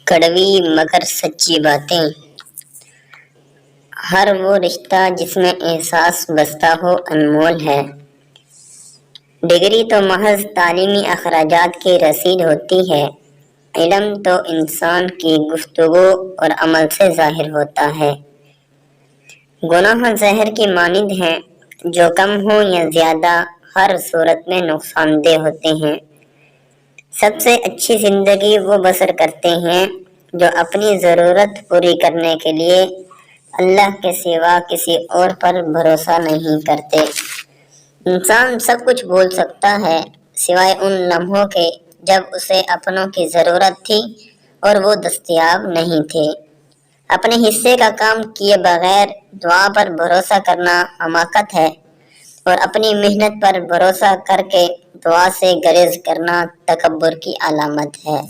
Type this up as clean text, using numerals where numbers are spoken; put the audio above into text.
कड़वी मगर सच्ची बातें। हर वो रिश्ता जिसमें एहसास बसता हो अनमोल है। डिग्री तो महज तालीमी अखराजात की रसीद होती है। इल्म तो इंसान की गुफ्तगू और अमल से जाहिर होता है। गुनाह जहर की मानिंद हैं, जो कम हो या ज्यादा हर सूरत में नुकसानदेह होते हैं। सबसे अच्छी जिंदगी वो बसर करते हैं जो अपनी जरूरत पूरी करने के लिए अल्लाह के सिवा किसी और पर भरोसा नहीं करते। इंसान सब कुछ भूल सकता है सिवाय उन लम्हों के जब उसे अपनों की जरूरत थी और वो दस्तयाब नहीं थे। अपने हिस्से का काम किए बगैर दुआ पर भरोसा करना हमाकत है और अपनी मेहनत पर भरोसा करके दुआ से गरेज करना तकब्बुर की अलामत है।